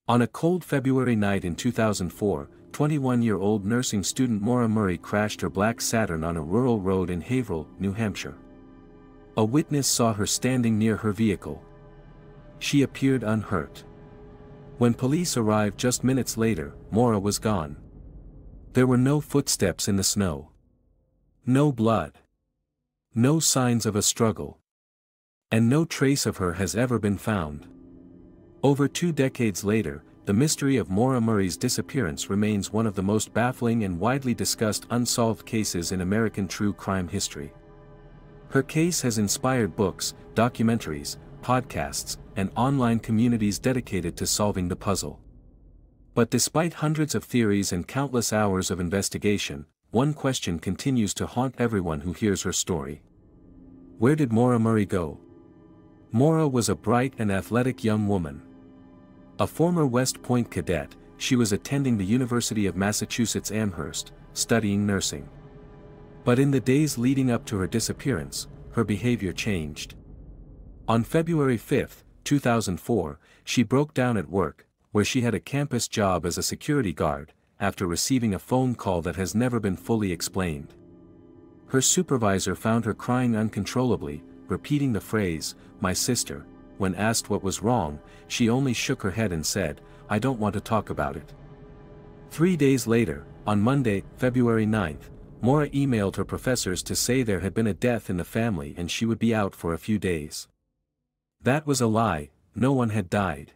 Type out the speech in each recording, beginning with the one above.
On a cold February night in 2004, 21-year-old nursing student Maura Murray crashed her black Saturn on a rural road in Haverhill, New Hampshire. A witness saw her standing near her vehicle. She appeared unhurt. When police arrived just minutes later, Maura was gone. There were no footsteps in the snow. No blood. No signs of a struggle. And no trace of her has ever been found. Over 2 decades later, the mystery of Maura Murray's disappearance remains one of the most baffling and widely discussed unsolved cases in American true crime history. Her case has inspired books, documentaries, podcasts, and online communities dedicated to solving the puzzle. But despite hundreds of theories and countless hours of investigation, one question continues to haunt everyone who hears her story. Where did Maura Murray go? Maura was a bright and athletic young woman. A former West Point cadet, she was attending the University of Massachusetts Amherst, studying nursing. But in the days leading up to her disappearance, her behavior changed. On February 5, 2004, she broke down at work, where she had a campus job as a security guard, after receiving a phone call that has never been fully explained. Her supervisor found her crying uncontrollably, repeating the phrase, "My sister." When asked what was wrong, she only shook her head and said, "I don't want to talk about it." 3 days later, on Monday, February 9, Maura emailed her professors to say there had been a death in the family and she would be out for a few days. That was a lie, no one had died.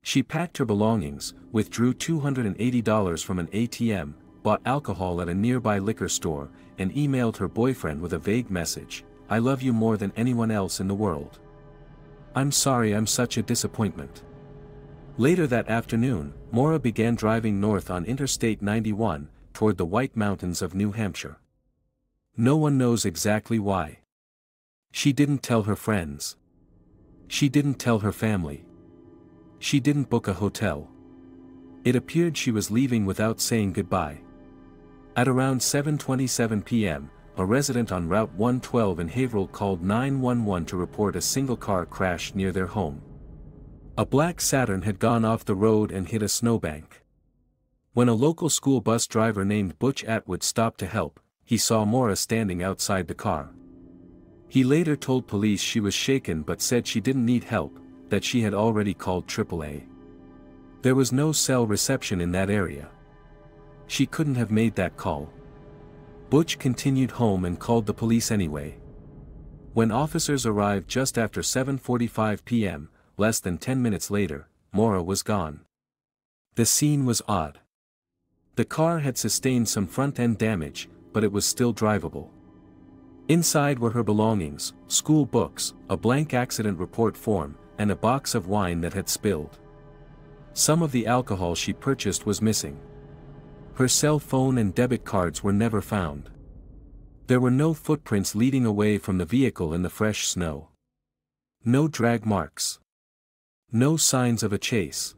She packed her belongings, withdrew $280 from an ATM, bought alcohol at a nearby liquor store, and emailed her boyfriend with a vague message, "I love you more than anyone else in the world. I'm sorry I'm such a disappointment." Later that afternoon, Maura began driving north on Interstate 91, toward the White Mountains of New Hampshire. No one knows exactly why. She didn't tell her friends. She didn't tell her family. She didn't book a hotel. It appeared she was leaving without saying goodbye. At around 7:27 p.m., a resident on Route 112 in Haverhill called 911 to report a single-car crash near their home. A black Saturn had gone off the road and hit a snowbank. When a local school bus driver named Butch Atwood stopped to help, he saw Maura standing outside the car. He later told police she was shaken but said she didn't need help, that she had already called AAA. There was no cell reception in that area. She couldn't have made that call. Butch continued home and called the police anyway. When officers arrived just after 7:45 p.m., less than 10 minutes later, Maura was gone. The scene was odd. The car had sustained some front-end damage, but it was still drivable. Inside were her belongings, school books, a blank accident report form, and a box of wine that had spilled. Some of the alcohol she purchased was missing. Her cell phone and debit cards were never found. There were no footprints leading away from the vehicle in the fresh snow. No drag marks. No signs of a chase.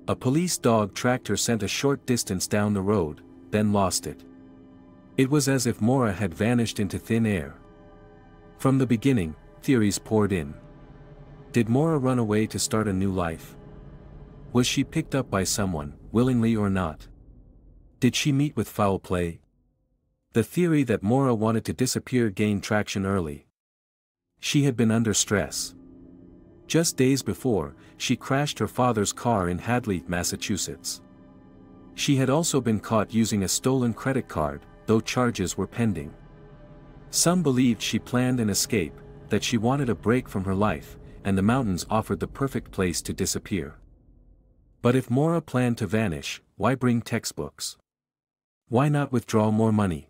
A police dog tracked her scent a short distance down the road, then lost it. It was as if Maura had vanished into thin air. From the beginning, theories poured in. Did Maura run away to start a new life? Was she picked up by someone, willingly or not? Did she meet with foul play? The theory that Maura wanted to disappear gained traction early. She had been under stress. Just days before, she crashed her father's car in Hadley, Massachusetts. She had also been caught using a stolen credit card, though charges were pending. Some believed she planned an escape, that she wanted a break from her life, and the mountains offered the perfect place to disappear. But if Maura planned to vanish, why bring textbooks? Why not withdraw more money?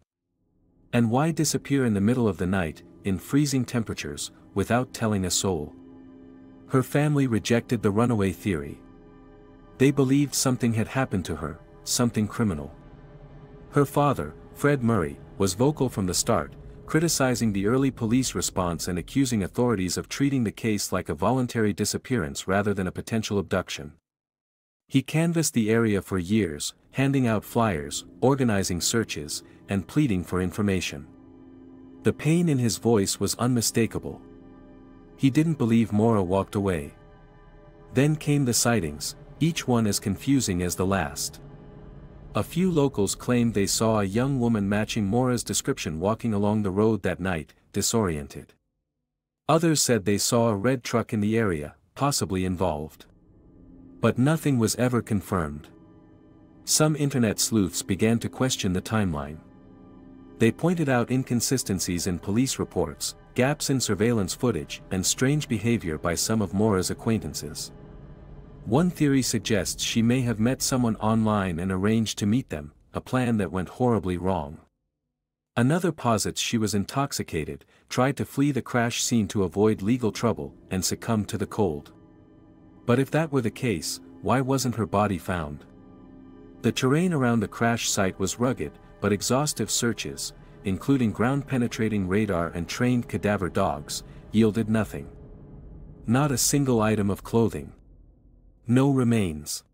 And why disappear in the middle of the night, in freezing temperatures, without telling a soul? Her family rejected the runaway theory. They believed something had happened to her, something criminal. Her father, Fred Murray, was vocal from the start, criticizing the early police response and accusing authorities of treating the case like a voluntary disappearance rather than a potential abduction. He canvassed the area for years, handing out flyers, organizing searches, and pleading for information. The pain in his voice was unmistakable. He didn't believe Maura walked away. Then came the sightings, each one as confusing as the last. A few locals claimed they saw a young woman matching Maura's description walking along the road that night, disoriented. Others said they saw a red truck in the area, possibly involved. But nothing was ever confirmed. Some internet sleuths began to question the timeline. They pointed out inconsistencies in police reports, gaps in surveillance footage, and strange behavior by some of Maura's acquaintances. One theory suggests she may have met someone online and arranged to meet them, a plan that went horribly wrong. Another posits she was intoxicated, tried to flee the crash scene to avoid legal trouble, and succumbed to the cold. But if that were the case, why wasn't her body found? The terrain around the crash site was rugged, but exhaustive searches, including ground-penetrating radar and trained cadaver dogs, yielded nothing. Not a single item of clothing. No remains.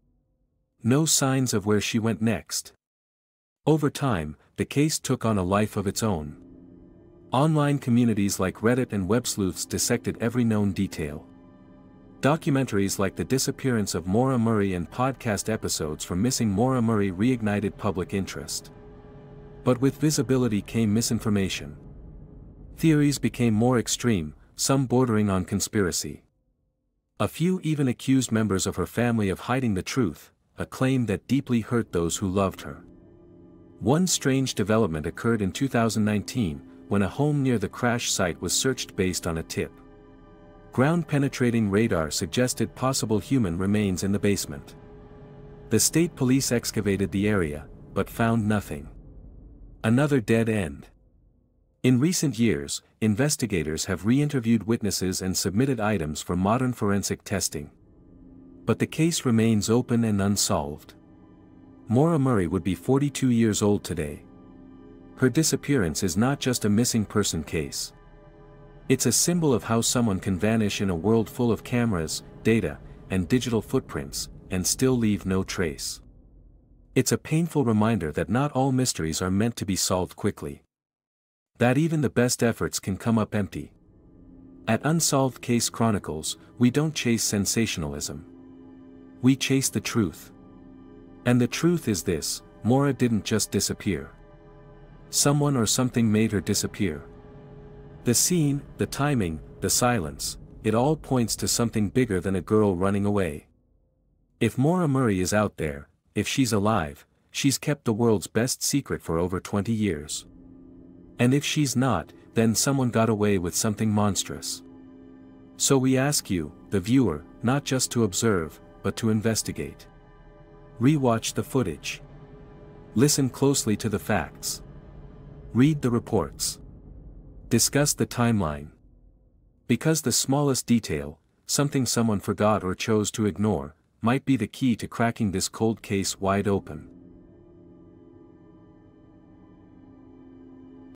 No signs of where she went next. Over time, the case took on a life of its own. Online communities like Reddit and web sleuths dissected every known detail. Documentaries like The Disappearance of Maura Murray and podcast episodes from Missing Maura Murray reignited public interest. But with visibility came misinformation. Theories became more extreme, some bordering on conspiracy. A few even accused members of her family of hiding the truth, a claim that deeply hurt those who loved her. One strange development occurred in 2019, when a home near the crash site was searched based on a tip. Ground-penetrating radar suggested possible human remains in the basement. The state police excavated the area, but found nothing. Another dead end. In recent years, investigators have re-interviewed witnesses and submitted items for modern forensic testing. But the case remains open and unsolved. Maura Murray would be 42 years old today. Her disappearance is not just a missing person case. It's a symbol of how someone can vanish in a world full of cameras, data, and digital footprints, and still leave no trace. It's a painful reminder that not all mysteries are meant to be solved quickly. That even the best efforts can come up empty. At Unsolved Case Chronicles, we don't chase sensationalism. We chase the truth. And the truth is this: Maura didn't just disappear. Someone or something made her disappear. The scene, the timing, the silence, it all points to something bigger than a girl running away. If Maura Murray is out there, if she's alive, she's kept the world's best secret for over 20 years. And if she's not, then someone got away with something monstrous. So we ask you, the viewer, not just to observe, but to investigate. Rewatch the footage. Listen closely to the facts. Read the reports. Discuss the timeline. Because the smallest detail, something someone forgot or chose to ignore, might be the key to cracking this cold case wide open.